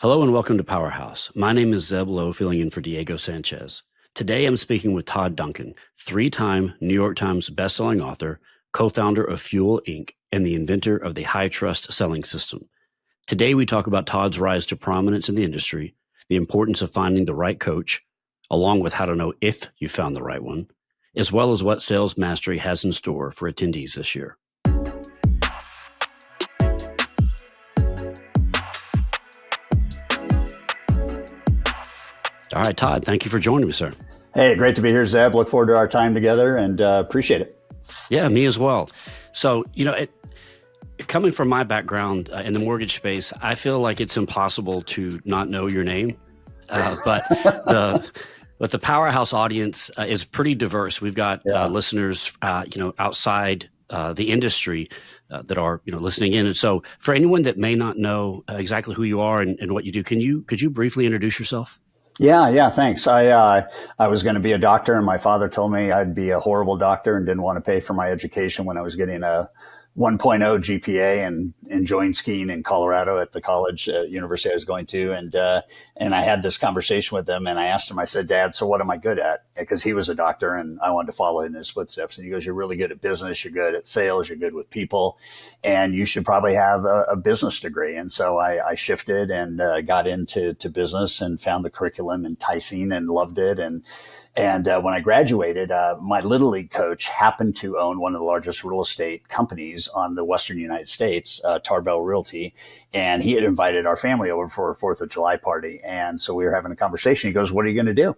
Hello and welcome to Powerhouse. My name is Zeb Lowe, filling in for Diego Sanchez. Today I'm speaking with Todd Duncan, three-time New York Times bestselling author, co-founder of Fuel Inc., and the inventor of the high trust selling system. Today we talk about Todd's rise to prominence in the industry, the importance of finding the right coach, along with how to know if you found the right one, as well as what Sales Mastery has in store for attendees this year. All right, Todd, thank you for joining me, sir. Hey, great to be here, Zeb. Look forward to our time together and appreciate it. Yeah, me as well. So, coming from my background in the mortgage space, I feel like it's impossible to not know your name. But the Powerhouse audience is pretty diverse. We've got listeners, outside the industry that are, listening in. And so, for anyone that may not know exactly who you are and what you do, could you briefly introduce yourself? Yeah, thanks. I was going to be a doctor, and my father told me I'd be a horrible doctor and didn't want to pay for my education when I was getting a 1.0 GPA and enjoying skiing in Colorado at the college university I was going to. And I had this conversation with him, and I asked him, I said, Dad, so what am I good at? Because he was a doctor and I wanted to follow in his footsteps. And he goes, you're really good at business. You're good at sales. You're good with people, and you should probably have a business degree. And so I shifted and got into business and found the curriculum enticing and loved it. And when I graduated, my Little League coach happened to own one of the largest real estate companies on the Western United States, Tarbell Realty. And he had invited our family over for a 4th of July party. And so we were having a conversation. He goes, what are you going to do?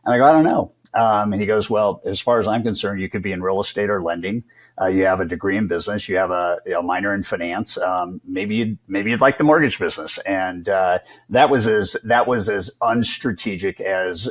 And I go, I don't know. And he goes, well, as far as I'm concerned, you could be in real estate or lending. You have a degree in business. You have a minor in finance. Maybe you'd like the mortgage business. And that was as unstrategic as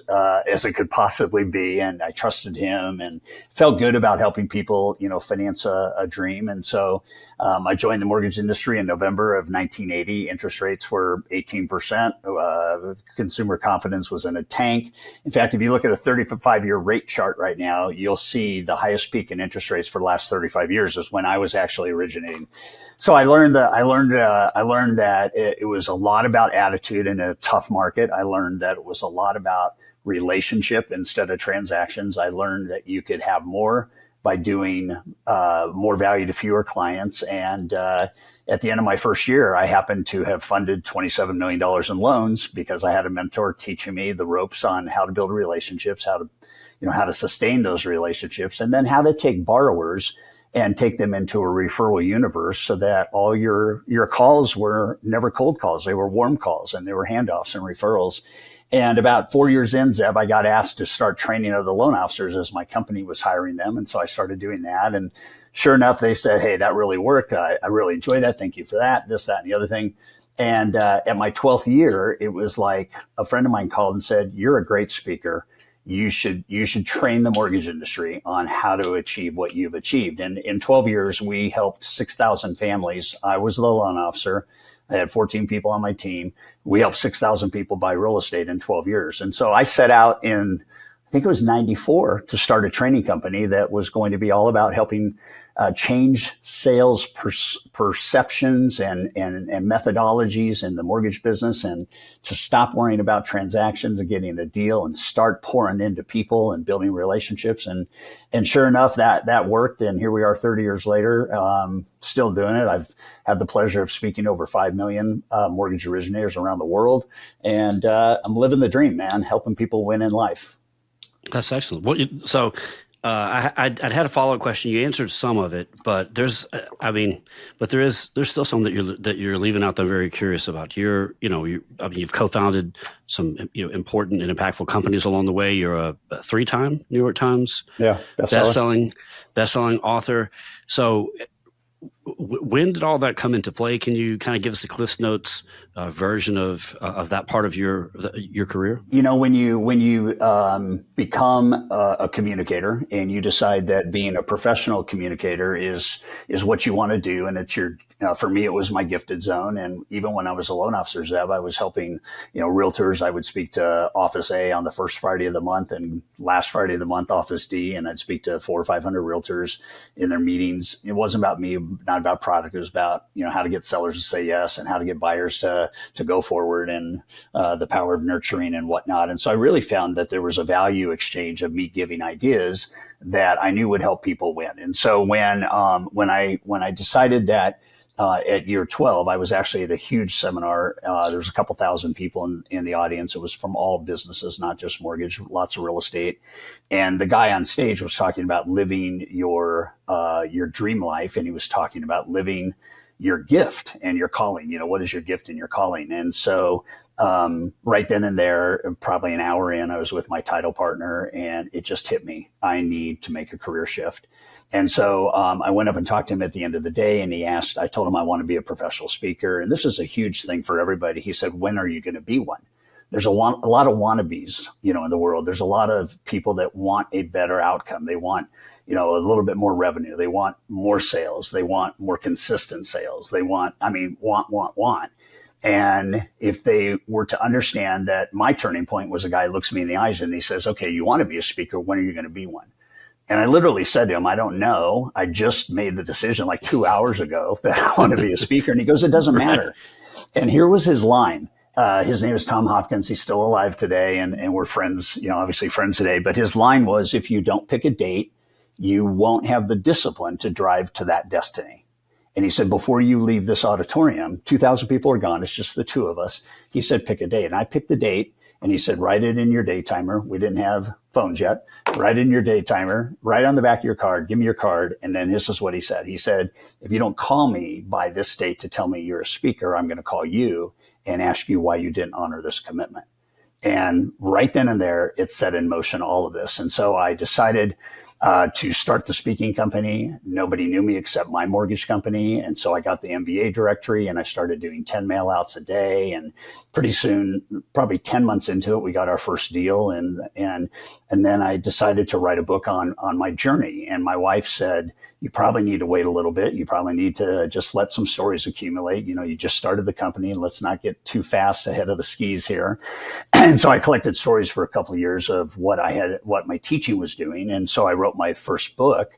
it could possibly be. And I trusted him and felt good about helping people, finance a dream. And so I joined the mortgage industry in November of 1980. Interest rates were 18%. Consumer confidence was in a tank. In fact, if you look at a 35-year rate chart right now, you'll see the highest peak in interest rates for the last 35 years is when I was actually originating. So I learned that it was a lot about attitude in a tough market. I learned that it was a lot about relationship instead of transactions. I learned that you could have more by doing more value to fewer clients. And at the end of my first year, I happened to have funded $27 million in loans because I had a mentor teaching me the ropes on how to build relationships, how to sustain those relationships, and then how to take borrowers and take them into a referral universe so that all your calls were never cold calls. They were warm calls, and they were handoffs and referrals. And about 4 years in, Zeb, I got asked to start training other loan officers as my company was hiring them. And so I started doing that. And sure enough, they said, hey, that really worked. I really enjoyed that. Thank you for that, this, that, and the other thing. And at my 12th year, it was like a friend of mine called and said, you're a great speaker. You should train the mortgage industry on how to achieve what you've achieved. And in 12 years, we helped 6,000 families. I was the loan officer. I had 14 people on my team. We helped 6,000 people buy real estate in 12 years. And so I set out in, I think it was 94, to start a training company that was going to be all about helping change sales perceptions and methodologies in the mortgage business, and to stop worrying about transactions and getting a deal and start pouring into people and building relationships. And sure enough, that worked. And here we are 30 years later, still doing it. I've had the pleasure of speaking to over 5 million mortgage originators around the world. And I'm living the dream, man, helping people win in life. That's excellent. I'd had a follow-up question. You answered some of it, but there's still some that you're leaving out that I'm very curious about. You've co-founded some important and impactful companies along the way. You're a 3-time New York Times bestselling author. So when did all that come into play? Can you kind of give us a Cliff Notes version of that part of your career? When you become a communicator and you decide that being a professional communicator is what you want to do, and it's your for me, it was my gifted zone. And even when I was a loan officer, Zeb, I was helping, realtors. I would speak to Office A on the first Friday of the month, and last Friday of the month, Office D. And I'd speak to 400 or 500 realtors in their meetings. It wasn't about me not not about product. It was about, how to get sellers to say yes and how to get buyers to go forward, and the power of nurturing and whatnot. And so I really found that there was a value exchange of me giving ideas that I knew would help people win. And so when I decided that, at year 12, I was actually at a huge seminar. There was a couple thousand people in the audience. It was from all businesses, not just mortgage, lots of real estate. And the guy on stage was talking about living your dream life. And he was talking about living your gift and your calling. What is your gift and your calling? And so, right then and there, probably an hour in, I was with my title partner, and it just hit me. I need to make a career shift. And so I went up and talked to him at the end of the day, and I told him I want to be a professional speaker. And this is a huge thing for everybody. He said, when are you going to be one? There's a lot of wannabes, in the world. There's a lot of people that want a better outcome. They want, a little bit more revenue. They want more sales. They want more consistent sales. They want. And if they were to understand that my turning point was a guy who looks me in the eyes and he says, okay, you want to be a speaker. When are you going to be one? And I literally said to him, I don't know. I just made the decision like 2 hours ago that I want to be a speaker. And he goes, it doesn't matter. And here was his line. His name is Tom Hopkins. He's still alive today. And we're friends, obviously friends today. But his line was, if you don't pick a date, you won't have the discipline to drive to that destiny. And he said, before you leave this auditorium, 2,000 people are gone. It's just the two of us. He said, pick a date. And I picked the date. And he said, write it in your day timer. We didn't have phones yet. Write it in your day timer, write on the back of your card, give me your card. And then this is what he said. He said, if you don't call me by this date to tell me you're a speaker, I'm going to call you and ask you why you didn't honor this commitment. And right then and there, it set in motion all of this. And so I decided to start the speaking company. Nobody knew me except my mortgage company. And so I got the MBA directory and I started doing 10 mail outs a day. And pretty soon, probably 10 months into it, we got our first deal. And then I decided to write a book on my journey. And my wife said, you probably need to wait a little bit. You probably need to just let some stories accumulate. You just started the company, and let's not get too fast ahead of the skis here. And so I collected stories for a couple of years of what my teaching was doing. And so I wrote my first book.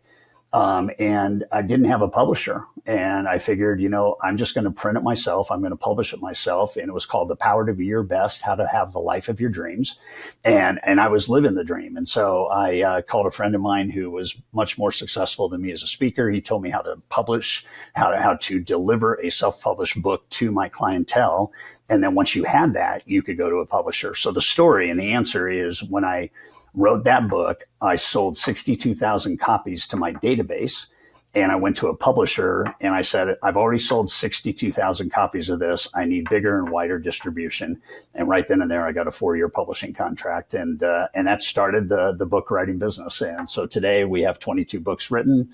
And I didn't have a publisher, and I figured, I'm just going to print it myself. I'm going to publish it myself. And it was called The Power to Be Your Best, How to Have the Life of Your Dreams. And I was living the dream. And so I called a friend of mine who was much more successful than me as a speaker. He told me how to publish, how to deliver a self-published book to my clientele. And then once you had that, you could go to a publisher. So the story and the answer is, when I wrote that book, I sold 62,000 copies to my database. And I went to a publisher and I said, I've already sold 62,000 copies of this. I need bigger and wider distribution. And right then and there, I got a 4-year publishing contract. And that started the book writing business. And so today we have 22 books written.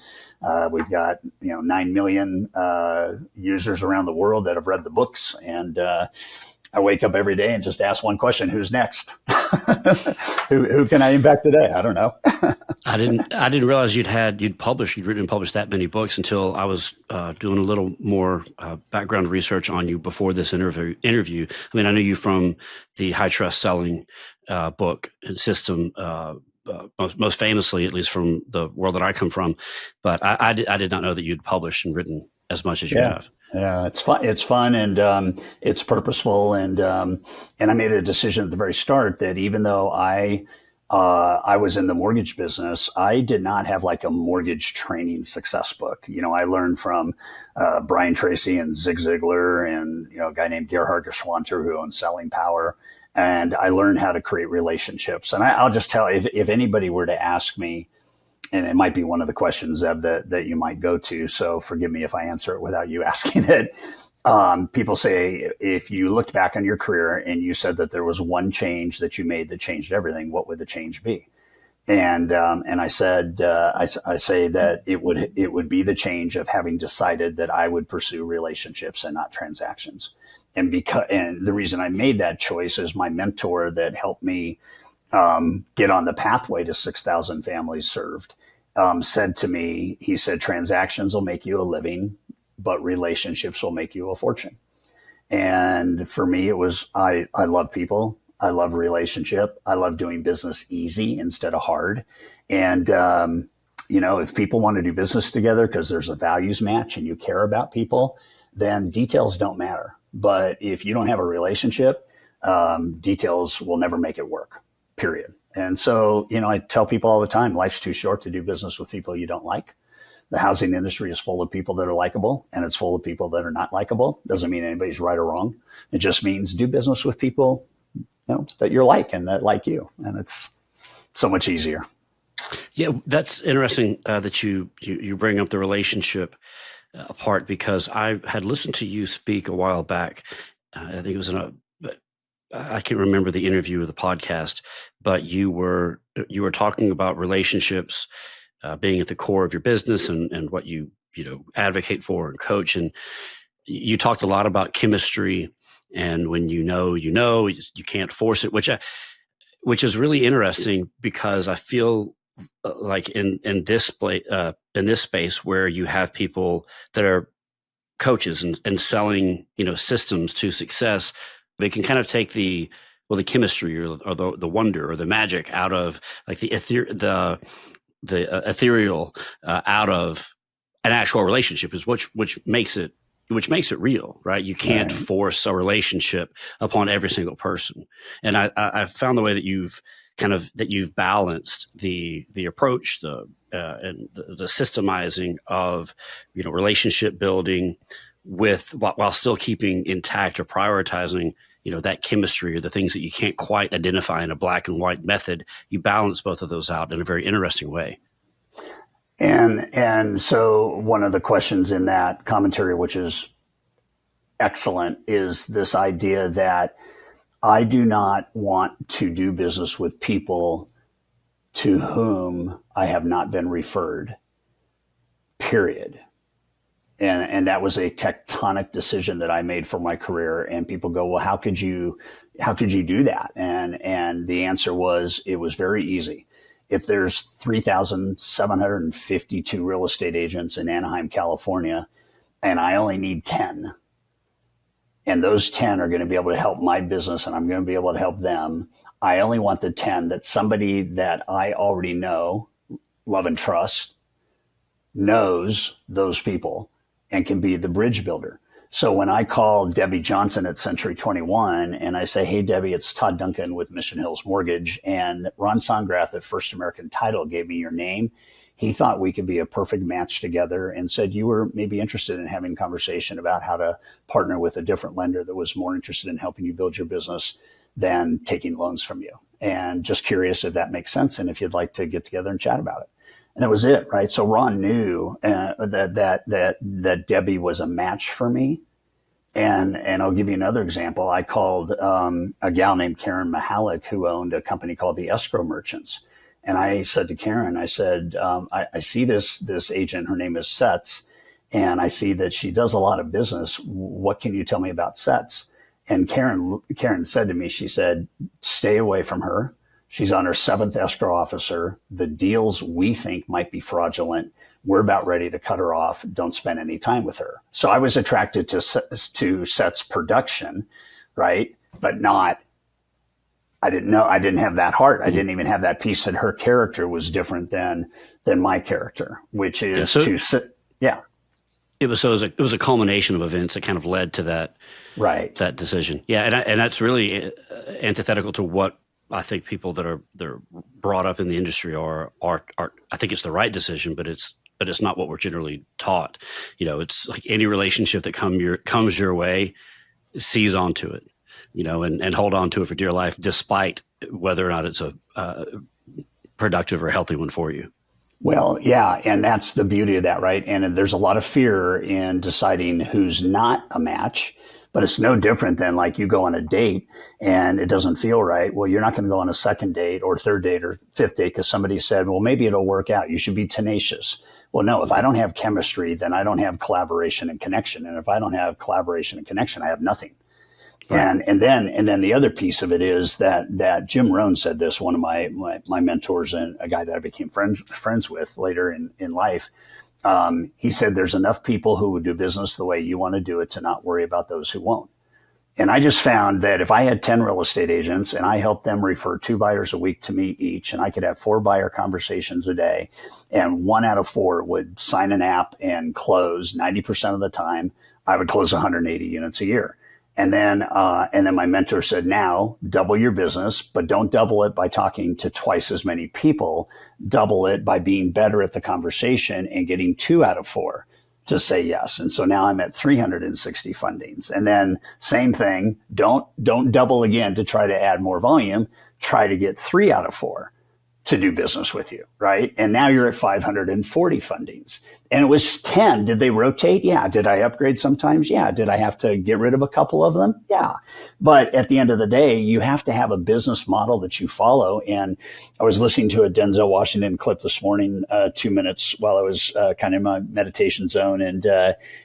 We've got, 9 million users around the world that have read the books. And I wake up every day and just ask one question: who's next? who can I impact today? I don't know. I didn't realize you'd written and published that many books until I was doing a little more background research on you before this interview. I mean, I knew you from the High Trust Selling book and system, most famously, at least from the world that I come from. But I did not know that you'd published and written as much as you have. Yeah, it's fun. It's fun, and it's purposeful. And I made a decision at the very start that even though I was in the mortgage business, I did not have like a mortgage training success book. I learned from Brian Tracy and Zig Ziglar, and a guy named Gerhard Geschwanter who owns Selling Power. And I learned how to create relationships. And I'll just tell you, if anybody were to ask me, and it might be one of the questions, Zeb, that you might go to, so forgive me if I answer it without you asking it. People say, if you looked back on your career and you said that there was one change that you made that changed everything, what would the change be? And I said, I say that it would be the change of having decided that I would pursue relationships and not transactions. And the reason I made that choice is my mentor that helped me get on the pathway to 6,000 families served, said to me, he said, transactions will make you a living, but relationships will make you a fortune. And for me, it was, I love people. I love relationship. I love doing business easy instead of hard. And if people want to do business together because there's a values match and you care about people, then details don't matter. But if you don't have a relationship, details will never make it work, period. And so, I tell people all the time, life's too short to do business with people you don't like. The housing industry is full of people that are likable, and it's full of people that are not likable. Doesn't mean anybody's right or wrong. It just means do business with people, that you're like and that like you. And it's so much easier. Yeah, that's interesting that you bring up the relationship part, because I had listened to you speak a while back. I think it was I can't remember the interview or the podcast, but you were talking about relationships being at the core of your business and what you advocate for and coach. And you talked a lot about chemistry, and when you can't force it, which is really interesting, because I feel like in this space where you have people that are coaches and selling systems to success, they can kind of take the chemistry or the wonder or the magic out of like the ethereal out of an actual relationship, is which makes it real, right? You can't force a relationship upon every single person. And I found the way that you've balanced the approach, and the systemizing of relationship building while still keeping intact or prioritizing that chemistry or the things that you can't quite identify in a black and white method. You balance both of those out in a very interesting way. And so one of the questions in that commentary, which is excellent, is this idea that I do not want to do business with people to whom I have not been referred, period. And that was a tectonic decision that I made for my career. And people go, well, how could you do that? And the answer was, it was very easy. If there's 3,752 real estate agents in Anaheim, California, and I only need 10, and those 10 are going to be able to help my business and I'm going to be able to help them, I only want the 10 that somebody that I already know, love and trust, knows those people and can be the bridge builder. So when I call Debbie Johnson at Century 21 and I say, hey, Debbie, it's Todd Duncan with Mission Hills Mortgage, and Ron Songrath at First American Title gave me your name, he thought we could be a perfect match together and said you were maybe interested in having a conversation about how to partner with a different lender that was more interested in helping you build your business than taking loans from you. And just curious if that makes sense and if you'd like to get together and chat about it. And that was it, right? So Ron knew that Debbie was a match for me. And I'll give you another example. I called a gal named Karen Mahalik who owned a company called the Escrow Merchants. And I said to Karen, I said, I see this agent, her name is Sets, and I see that she does a lot of business. What can you tell me about Sets? And Karen said to me, she said, stay away from her. She's on her 7th escrow officer. The deals we think might be fraudulent. We're about ready to cut her off. Don't spend any time with her. So I was attracted to Seth's production, right? But I didn't have that heart. I didn't even have that piece that her character was different than my character, which is It was a culmination of events that kind of led to that, right? That decision. Yeah. And that's really antithetical to what I think people that are brought up in the industry are. I think it's the right decision, but it's not what we're generally taught. It's like any relationship that comes your way, seize onto it, and hold on to it for dear life, despite whether or not it's a productive or healthy one for you. Well, yeah, and that's the beauty of that, right? And there's a lot of fear in deciding who's not a match. But it's no different than like you go on a date and it doesn't feel right. Well, you're not going to go on a second date or third date or fifth date because somebody said, well, maybe it'll work out. You should be tenacious. Well, no, if I don't have chemistry, then I don't have collaboration and connection. And if I don't have collaboration and connection, I have nothing. Right. And then the other piece of it is that Jim Rohn said this, one of my mentors and a guy that I became friends with later in life. He said, there's enough people who would do business the way you want to do it to not worry about those who won't. And I just found that if I had 10 real estate agents and I helped them refer 2 buyers a week to me each, and I could have 4 buyer conversations a day, and 1 out of 4 would sign an app and close 90% of the time, I would close 180 units a year. And then my mentor said, now double your business, but don't double it by talking to twice as many people. Double it by being better at the conversation and getting 2 out of 4 to say yes. And so now I'm at 360 fundings. And then same thing, don't double again to try to add more volume. Try to get 3 out of 4 to do business with you, right? And now you're at 540 fundings. And it was 10. Did they rotate? Yeah. Did I upgrade sometimes? Yeah. Did I have to get rid of a couple of them? Yeah. But at the end of the day, you have to have a business model that you follow. And I was listening to a Denzel Washington clip this morning, 2 minutes while I was kind of in my meditation zone. And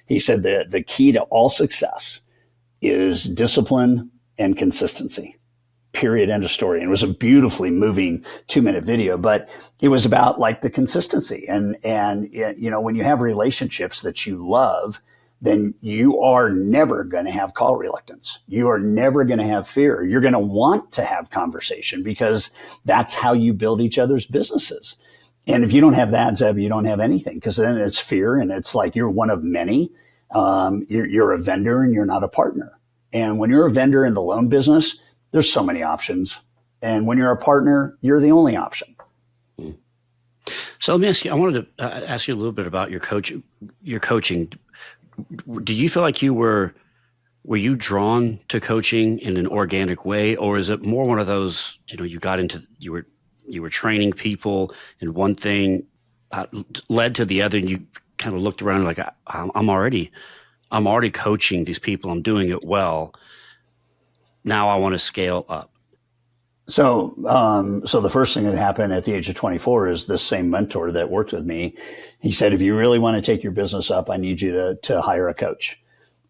he said the key to all success is discipline and consistency. Period. End of story. And it was a beautifully moving 2-minute video, but it was about like the consistency. And, you know, when you have relationships that you love, then you are never going to have call reluctance. You are never going to have fear. You're going to want to have conversation because that's how you build each other's businesses. And if you don't have that, Zeb, you don't have anything, because then it's fear and it's like you're one of many. You're a vendor and you're not a partner. And when you're a vendor in the loan business, there's so many options. And when you're a partner, you're the only option. So let me ask you, I wanted to ask you a little bit about your coaching. Do you feel like were you drawn to coaching in an organic way, or is it more one of those, you know, you were training people and one thing led to the other and you kind of looked around like, I'm already coaching these people. I'm doing it well. Now I want to scale up. So the first thing that happened at the age of 24 is this same mentor that worked with me. He said, if you really want to take your business up, I need you to hire a coach.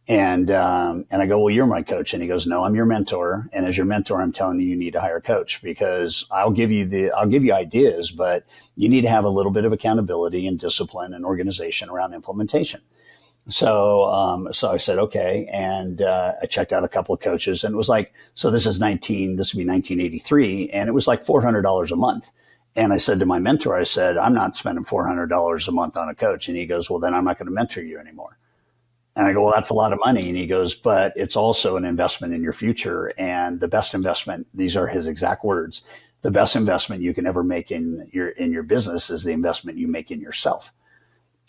And I go, well, you're my coach. And he goes, no, I'm your mentor. And as your mentor, I'm telling you need to hire a coach, because I'll give you ideas, but you need to have a little bit of accountability and discipline and organization around implementation. So I said, okay. And, I checked out a couple of coaches, and it was like, so this would be 1983. And it was like $400 a month. And I said to my mentor, I said, I'm not spending $400 a month on a coach. And he goes, well, then I'm not going to mentor you anymore. And I go, well, that's a lot of money. And he goes, but it's also an investment in your future. And the best investment, these are his exact words, the best investment you can ever make in your business is the investment you make in yourself.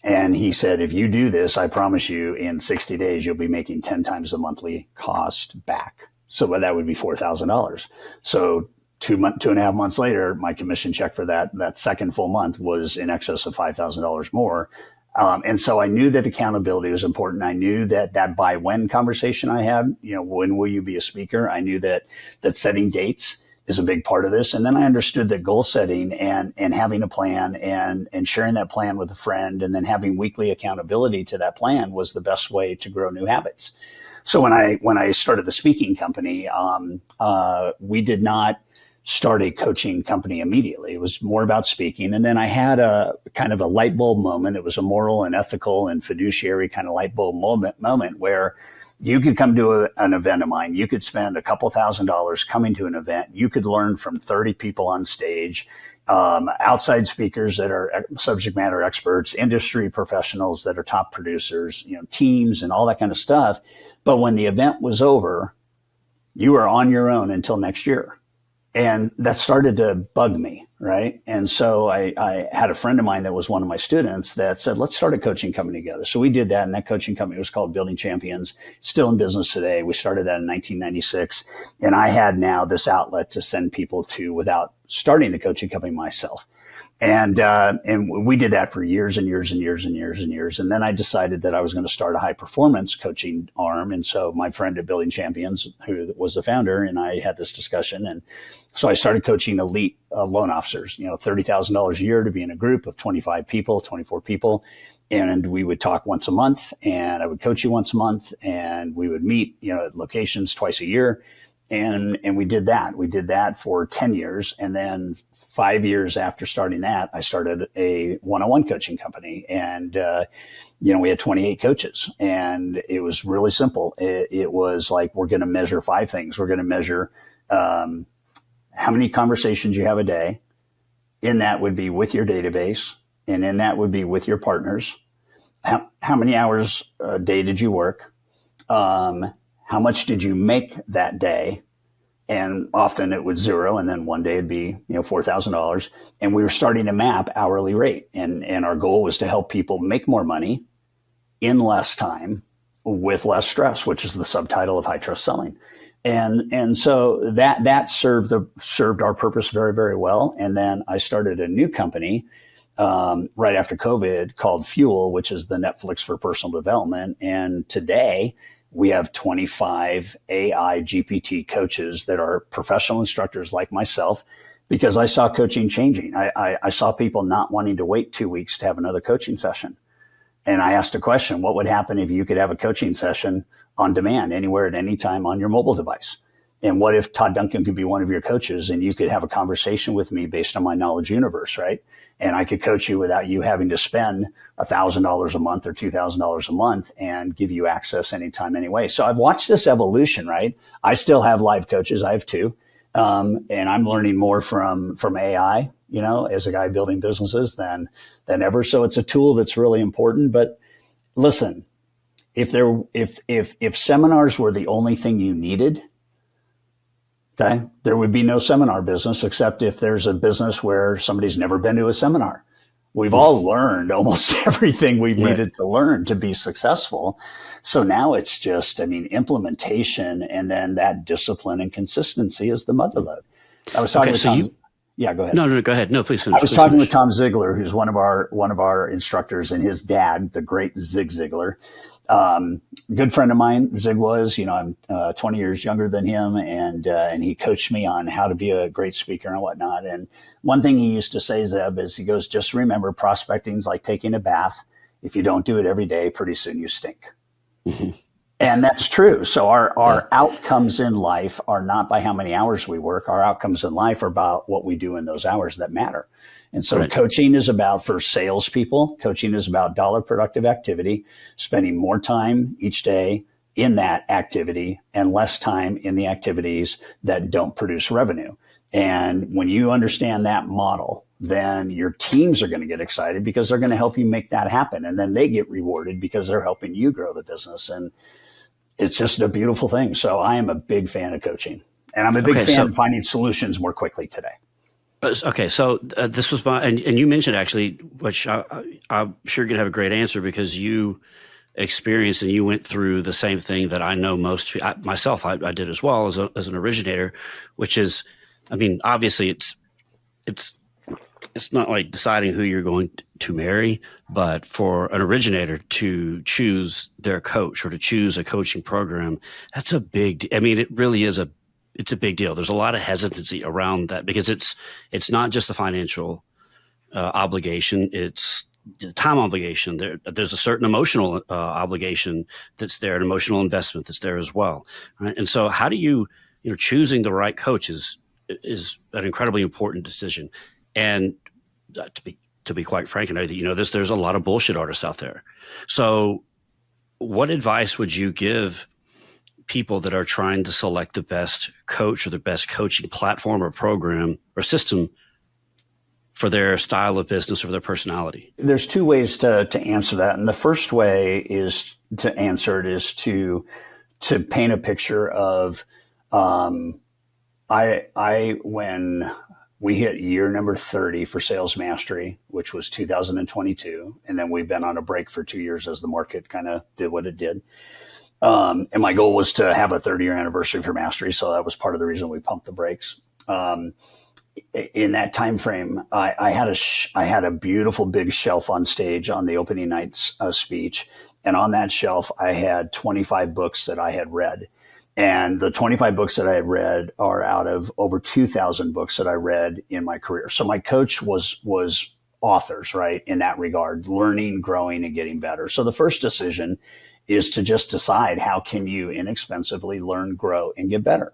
And he said, if you do this, I promise you in 60 days, you'll be making 10 times the monthly cost back. So that would be $4,000. So 2.5 months later, my commission check for that second full month was in excess of $5,000 more. And so I knew that accountability was important. I knew that by when conversation I had, you know, when will you be a speaker? I knew that setting dates is a big part of this. And then I understood that goal setting and having a plan and sharing that plan with a friend and then having weekly accountability to that plan was the best way to grow new habits. So when I started the speaking company, we did not start a coaching company immediately. It was more about speaking. And then I had a kind of a light bulb moment. It was a moral and ethical and fiduciary kind of light bulb moment where you could come to an event of mine. You could spend a couple $1,000s coming to an event. You could learn from 30 people on stage, outside speakers that are subject matter experts, industry professionals that are top producers, you know, teams and all that kind of stuff. But when the event was over, you were on your own until next year. And that started to bug me, right? And so I had a friend of mine that was one of my students that said, let's start a coaching company together. So we did that, and that coaching company was called Building Champions, still in business today. We started that in 1996. And I had now this outlet to send people to without starting the coaching company myself. And we did that for years and years and years and years and years. And then I decided that I was going to start a high performance coaching arm. And so my friend at Building Champions, who was the founder, and I had this discussion. And so I started coaching elite loan officers, you know, $30,000 a year to be in a group of 25 people, 24 people. And we would talk once a month, and I would coach you once a month, and we would meet, you know, at locations twice a year. and we did that. We did that for 10 years. And then 5 years after starting that, I started a one-on-one coaching company. And, we had 28 coaches, and it was really simple. It was like, we're going to measure 5 things. We're going to measure how many conversations you have a day. In that would be with your database, and in that would be with your partners. How many hours a day did you work? How much did you make that day? And often it was 0. And then one day it'd be, $4,000. And we were starting to map hourly rate. And our goal was to help people make more money in less time with less stress, which is the subtitle of High Trust Selling. And so that served our purpose very, very well. And then I started a new company, right after COVID called Fuel, which is the Netflix for personal development. And today we have 25 AI GPT coaches that are professional instructors like myself, because I saw coaching changing. I saw people not wanting to wait 2 weeks to have another coaching session. And I asked a question: what would happen if you could have a coaching session on demand anywhere at any time on your mobile device? And what if Todd Duncan could be one of your coaches and you could have a conversation with me based on my knowledge universe, right? And I could coach you without you having to spend $1,000 a month or $2,000 a month, and give you access anytime, anyway. So I've watched this evolution, right? I still have live coaches. I have 2. And I'm learning more from AI, as a guy building businesses than ever. So it's a tool that's really important. But listen, if seminars were the only thing you needed, okay, there would be no seminar business, except if there's a business where somebody's never been to a seminar. We've all learned almost everything we've needed to learn to be successful. So now it's just, implementation, and then that discipline and consistency is the mother lode. I was talking with Tom. Yeah, go ahead. No, go ahead. No, please finish. I was talking with Tom Ziegler, who's one of our instructors, and his dad, the great Zig Ziglar. Good friend of mine, Zig was, I'm 20 years younger than him, and he coached me on how to be a great speaker and whatnot. And one thing he used to say, Zeb, is he goes, just remember, prospecting's like taking a bath. If you don't do it every day, pretty soon you stink. Mm-hmm. And that's true. So our outcomes in life are not by how many hours we work. Our outcomes in life are about what we do in those hours that matter. And so coaching is about, for salespeople, coaching is about dollar productive activity, spending more time each day in that activity and less time in the activities that don't produce revenue. And when you understand that model, then your teams are going to get excited because they're going to help you make that happen. And then they get rewarded because they're helping you grow the business. And it's just a beautiful thing. So I am a big fan of coaching, and I'm a big fan of finding solutions more quickly today. Okay, so this was and you mentioned, actually, which I'm sure you're going to have a great answer, because you experienced and you went through the same thing that I know most myself. I did as well as an originator, which is, obviously it's not like deciding who you're going to marry, but for an originator to choose their coach or to choose a coaching program, that's a big. It really is it's a big deal. There's a lot of hesitancy around that, because it's not just a financial obligation. It's the time obligation. There's a certain emotional obligation that's there, an emotional investment that's there as well. Right? And so how do choosing the right coach is an incredibly important decision. And to be quite frank, and I think there's a lot of bullshit artists out there. So what advice would you give people that are trying to select the best coach or the best coaching platform or program or system for their style of business or their personality? There's 2 ways to answer that. And the first way is to answer it is to paint a picture of, when we hit year number 30 for Sales Mastery, which was 2022. And then we've been on a break for 2 years as the market kind of did what it did. And my goal was to have a 30-year anniversary for Mastery. So that was part of the reason we pumped the brakes. In that time frame, I had a beautiful big shelf on stage on the opening night's speech. And on that shelf, I had 25 books that I had read. And the 25 books that I had read are out of over 2,000 books that I read in my career. So my coach was authors, right? In that regard, learning, growing, and getting better. So the first decision is to just decide, how can you inexpensively learn, grow, and get better?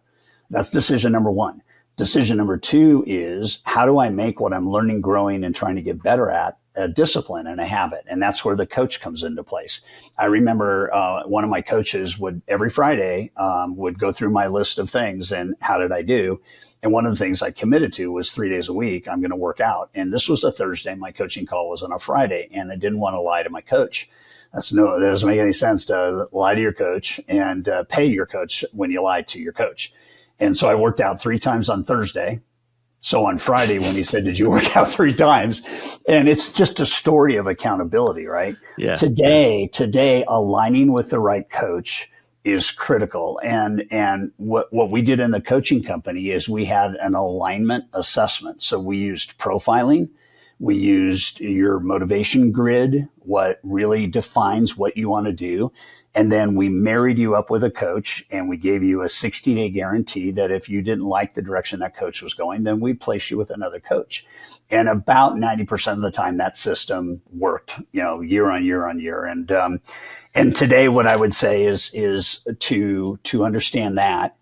That's decision number one. Decision number two is, how do I make what I'm learning, growing, and trying to get better at a discipline and a habit? And that's where the coach comes into place. I remember one of my coaches would every Friday would go through my list of things and how did I do? And one of the things I committed to was 3 days a week, I'm going to work out. And this was a Thursday. My coaching call was on a Friday, and I didn't want to lie to my coach. That doesn't make any sense to lie to your coach and pay your coach when you lie to your coach. And so I worked out 3 times on Thursday. So on Friday, when he said, did you work out 3 times? And it's just a story of accountability, right? Yeah. Today, aligning with the right coach is critical. And what we did in the coaching company is we had an alignment assessment. So we used profiling. We used your motivation grid, what really defines what you want to do. And then we married you up with a coach, and we gave you a 60-day guarantee that if you didn't like the direction that coach was going, then we'd place you with another coach. And about 90% of the time that system worked, year on year on year. And today what I would say is to understand that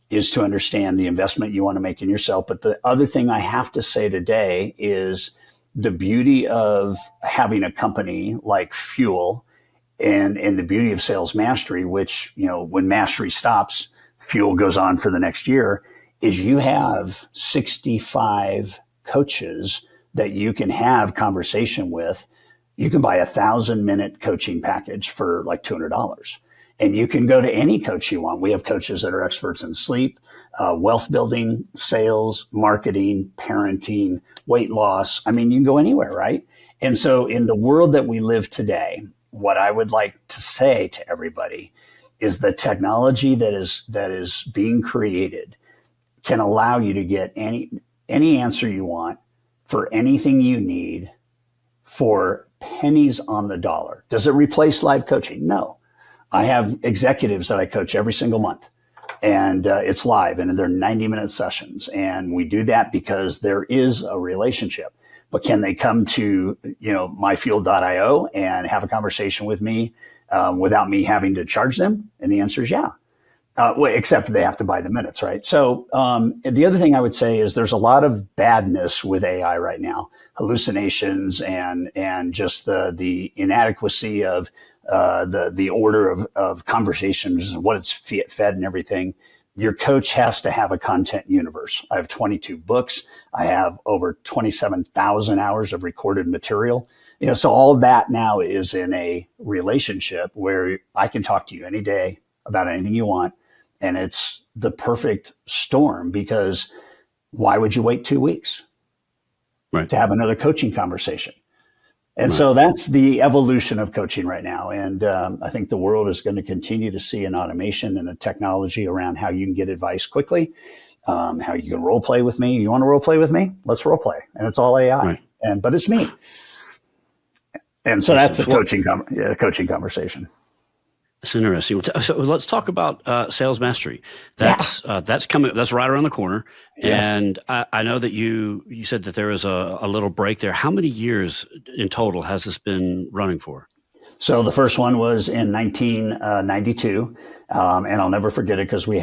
is to understand the investment you want to make in yourself. But the other thing I have to say today is the beauty of having a company like Fuel and the beauty of sales mastery, which, when mastery stops, Fuel goes on for the next year, is you have 65 coaches that you can have conversation with. You can buy a 1,000-minute coaching package for like $200. And you can go to any coach you want. We have coaches that are experts in sleep, wealth building, sales, marketing, parenting, weight loss. I mean, you can go anywhere, right? And so in the world that we live today, what I would like to say to everybody is the technology that is being created can allow you to get any answer you want for anything you need for pennies on the dollar. Does it replace live coaching? No. I have executives that I coach every single month, and it's live, and they're 90-minute sessions. And we do that because there is a relationship. But can they come to, myfuel.io and have a conversation with me without me having to charge them? And the answer is yeah. Except they have to buy the minutes, right? So the other thing I would say is there's a lot of badness with AI right now, hallucinations and just the inadequacy of the order of conversations and what it's fed and everything. Your coach has to have a content universe. I have 22 books. I have over 27,000 hours of recorded material. So all of that now is in a relationship where I can talk to you any day about anything you want. And it's the perfect storm, because why would you wait 2 weeks to have another coaching conversation? And so that's the evolution of coaching right now. And I think the world is going to continue to see an automation and a technology around how you can get advice quickly, how you can role play with me. You want to role play with me? Let's role play. And it's all AI. Right. But it's me. And so that's the coaching conversation. It's interesting. So let's talk about sales mastery. That's coming. That's right around the corner. Yes. And I know that you said that there was a little break there. How many years in total has this been running for? So the first one was in 1992, and I'll never forget it because we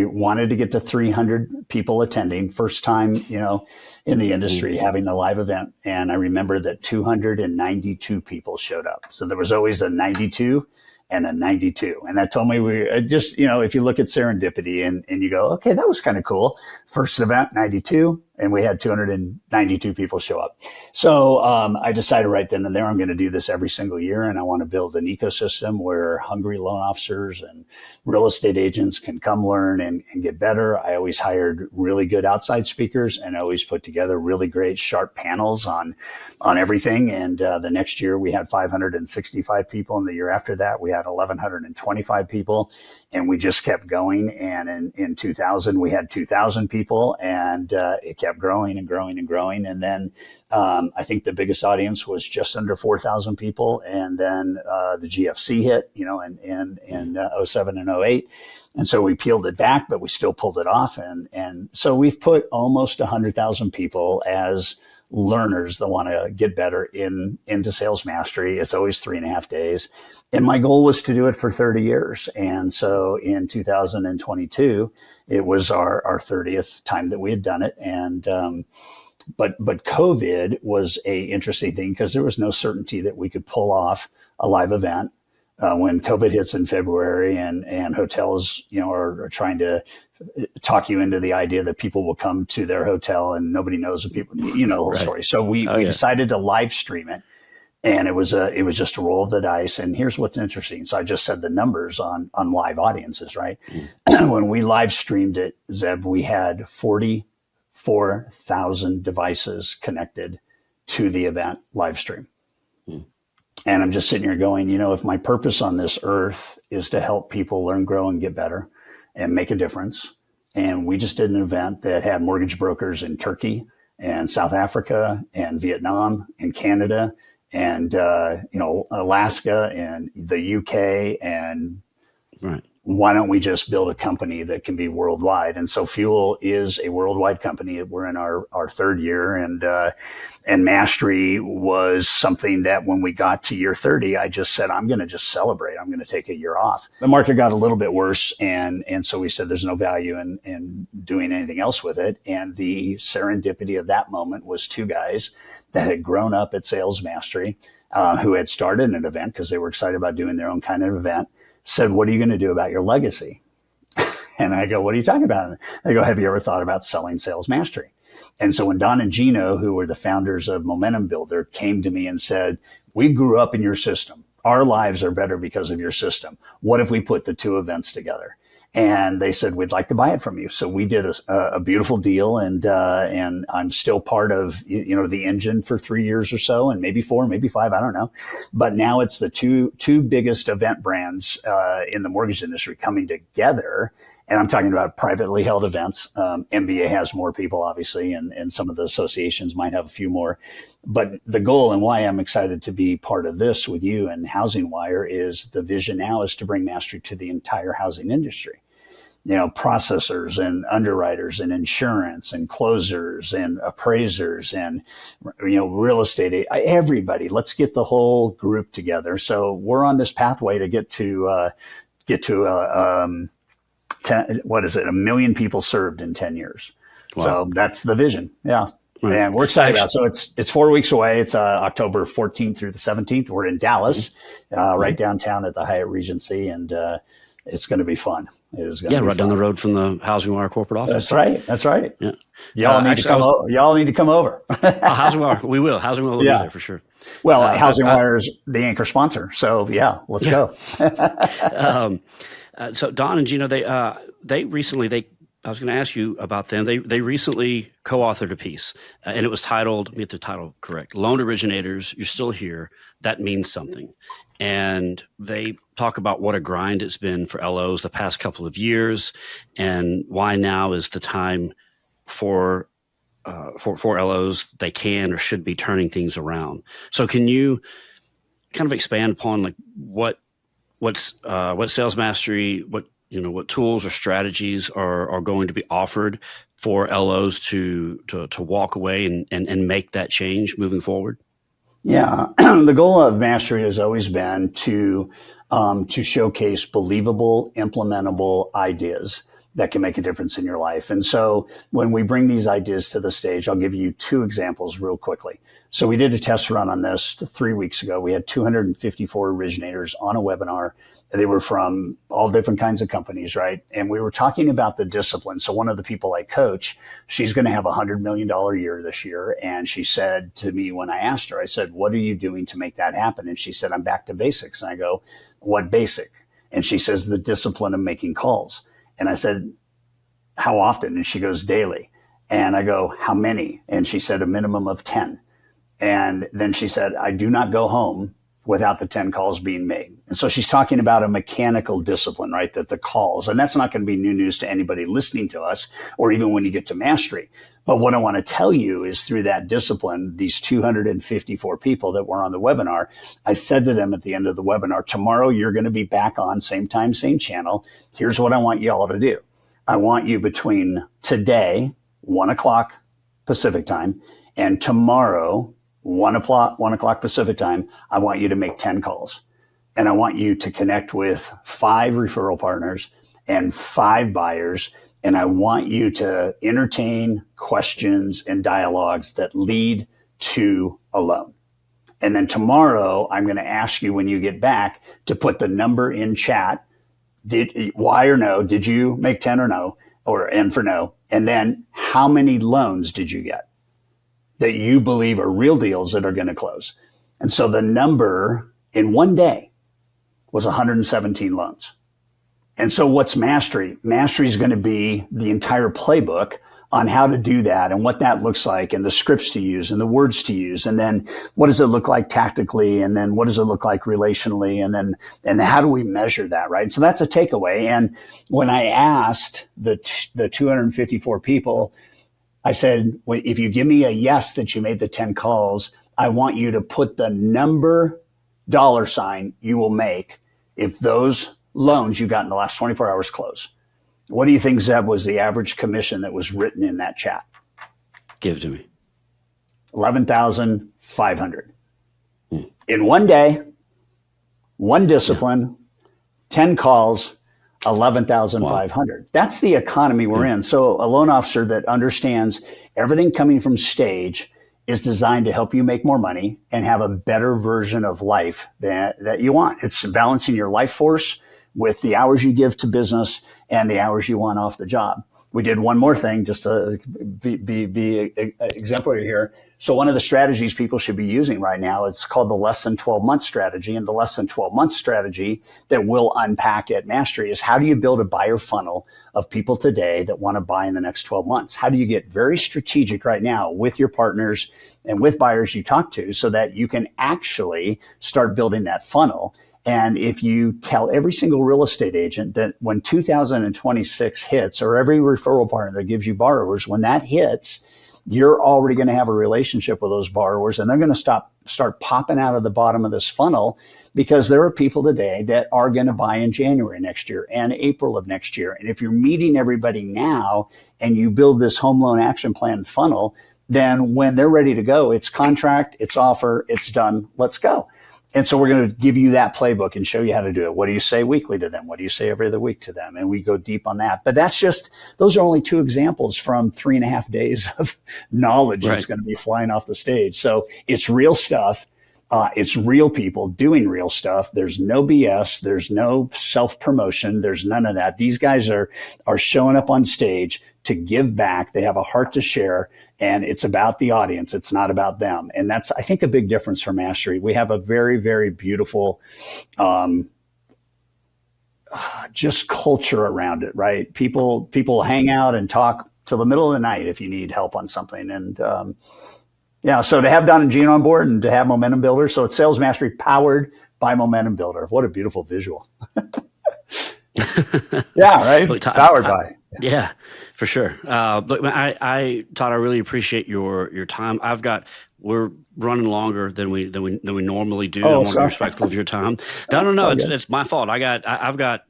wanted to get to 300 people attending. First time, in the industry having a live event, and I remember that 292 people showed up. So there was always a 92. And a 92. And that told me if you look at serendipity and you go, okay, that was kind of cool. First event, 92, and we had 292 people show up. So I decided right then and there, I'm going to do this every single year. And I want to build an ecosystem where hungry loan officers and real estate agents can come learn and get better. I always hired really good outside speakers, and I always put together really great, sharp panels on everything. And the next year we had 565 people. And the year after that, we had 1,125 people. And we just kept going. And in 2000, we had 2,000 people, and it kept growing and growing and growing. And then I think the biggest audience was just under 4,000 people. And then the GFC hit, in 07 and 08. And so we peeled it back, but we still pulled it off. And so we've put almost 100,000 people as learners that want to get better into sales mastery. It's always 3.5 days. And my goal was to do it for 30 years. And so in 2022, it was our 30th time that we had done it. And, but COVID was a interesting thing because there was no certainty that we could pull off a live event. When COVID hits in February and hotels, are trying to talk you into the idea that people will come to their hotel and nobody knows the people, the whole Right. story. So we decided to live stream it, and it was just a roll of the dice. And here's what's interesting. So I just said the numbers on live audiences, right? When we live streamed it, Zeb, we had 44,000 devices connected to the event live stream. And I'm just sitting here going, if my purpose on this earth is to help people learn, grow, and get better and make a difference. And we just did an event that had mortgage brokers in Turkey and South Africa and Vietnam and Canada and, Alaska and the UK. And Right. why don't we just build a company that can be worldwide? And so Fuel is a worldwide company. We're in our third year, and mastery was something that when we got to year 30, I just said, I'm going to just celebrate. I'm going to take a year off. The market got a little bit worse. And so we said, there's no value in doing anything else with it. And the serendipity of that moment was two guys that had grown up at Sales Mastery, who had started an event because they were excited about doing their own kind of event, said, what are you going to do about your legacy? And I go, what are you talking about? And they go, have you ever thought about selling Sales Mastery? And so when Don and Gino, who were the founders of Momentum Builder, came to me and said, we grew up in your system. Our lives are better because of your system. What if we put the two events together? And they said, we'd like to buy it from you. So we did a beautiful deal. And I'm still part of, the engine for 3 years or so, and maybe 4, maybe 5, I don't know. But now it's the two biggest event brands, in the mortgage industry coming together. And I'm talking about privately held events. MBA has more people, obviously, and some of the associations might have a few more. But the goal and why I'm excited to be part of this with you and HousingWire is the vision now is to bring mastery to the entire housing industry. Processors and underwriters and insurance and closers and appraisers and, real estate, everybody. Let's get the whole group together. So we're on this pathway to get to 1 million people served in 10 years. Wow. So that's the vision. Yeah. Right. And we're excited about it. So it's 4 weeks away. It's October 14th through the 17th. We're in Dallas, right downtown at the Hyatt Regency. And it's going to be fun. It is going to be right fun. down the road from the HousingWire corporate office. That's right. Yeah. Y'all need to come over. HousingWire, we will. HousingWire will be there for sure. Well, HousingWire is the anchor sponsor. So let's go. So Don and Gino, they recently, I was going to ask you about them. They recently co-authored a piece, and it was titled, let me get the title correct, Loan Originators, You're Still Here, That Means Something. And they talk about what a grind it's been for LOs the past couple of years and why now is the time for LOs they can or should be turning things around. So can you kind of expand upon what Sales Mastery, what tools or strategies are going to be offered for LOs to walk away and make that change moving forward? Yeah, the goal of Mastery has always been to showcase believable, implementable ideas that can make a difference in your life. And so when we bring these ideas to the stage, I'll give you 2 examples real quickly. So we did a test run on this 3 weeks ago. We had 254 originators on a webinar. They were from all different kinds of companies, right? And we were talking about the discipline. So one of the people I coach, she's going to have $100 million year this year. And she said to me when I asked her, I said, what are you doing to make that happen? And she said, I'm back to basics. And I go, what basic? And she says, the discipline of making calls. And I said, how often? And she goes, daily. And I go, how many? And she said, a minimum of 10. And then she said, I do not go home without the 10 calls being made. And so she's talking about a mechanical discipline, right? That the calls, and that's not going to be new news to anybody listening to us or even when you get to Mastery. But what I want to tell you is through that discipline, these 254 people that were on the webinar, I said to them at the end of the webinar, tomorrow you're going to be back on same time, same channel. Here's what I want you all to do. I want you between today, 1 o'clock Pacific time, And tomorrow, 1 o'clock Pacific time, I want you to make 10 calls. And I want you to connect with 5 referral partners and 5 buyers. And I want you to entertain questions and dialogues that lead to a loan. And then tomorrow, I'm going to ask you when you get back to put the number in chat. Why or no? Did you make 10 or no? And for no. And then how many loans did you get that you believe are real deals that are going to close? And so the number in one day was 117 loans. And so what's mastery? Mastery is going to be the entire playbook on how to do that and what that looks like and the scripts to use and the words to use. And then what does it look like tactically? And then what does it look like relationally? And how do we measure that? Right. So that's a takeaway. And when I asked the 254 people, I said, well, if you give me a yes that you made the 10 calls, I want you to put the number $ you will make if those loans you got in the last 24 hours close. What do you think, Zeb, was the average commission that was written in that chat? Give it to me. 11,500. In one day, one discipline, 10 calls, 11,500. Wow. That's the economy we're in. So a loan officer that understands everything coming from stage is designed to help you make more money and have a better version of life that you want. It's balancing your life force with the hours you give to business and the hours you want off the job. We did one more thing just to be exemplary here. So one of the strategies people should be using right now, it's called the less than 12 month strategy. And the less than 12 month strategy that we'll unpack at Mastery is how do you build a buyer funnel of people today that want to buy in the next 12 months? How do you get very strategic right now with your partners and with buyers you talk to so that you can actually start building that funnel? And if you tell every single real estate agent that when 2026 hits, or every referral partner that gives you borrowers, when that hits, you're already going to have a relationship with those borrowers and they're going to start popping out of the bottom of this funnel because there are people today that are going to buy in January next year and April of next year. And if you're meeting everybody now and you build this home loan action plan funnel, then when they're ready to go, it's contract, it's offer, it's done, let's go. And so we're going to give you that playbook and show you how to do it. What do you say weekly to them? What do you say every other week to them? And we go deep on that. But those are only 2 examples from 3.5 days of knowledge that's going to be flying off the stage. So it's real stuff. It's real people doing real stuff. There's no BS. There's no self-promotion. There's none of that. These guys are showing up on stage to give back. They have a heart to share, and it's about the audience. It's not about them. And that's, I think, a big difference for Mastery. We have a very, very beautiful, just culture around it, right? People hang out and talk till the middle of the night if you need help on something. And, so to have Don and Gene on board and to have Momentum Builder. So it's Sales Mastery powered by Momentum Builder. What a beautiful visual. Yeah, right? Powered by. Yeah, for sure. But Todd, I really appreciate your time. We're running longer than we normally do. I want to be respectful of your time. No, it's my fault. I've got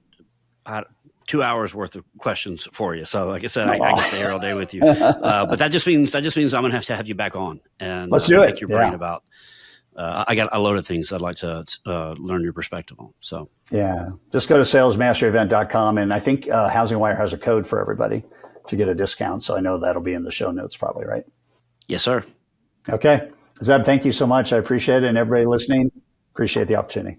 2 hours worth of questions for you. So like I said, I can stay here all day with you. But that just means I'm going to have you back on and let's do it. Pick your brain about. I got a load of things I'd like to learn your perspective on. So yeah, just go to salesmasteryevent.com, and I think HousingWire has a code for everybody to get a discount. So I know that'll be in the show notes, probably, right? Yes, sir. Okay, Zeb, thank you so much. I appreciate it, and everybody listening, appreciate the opportunity.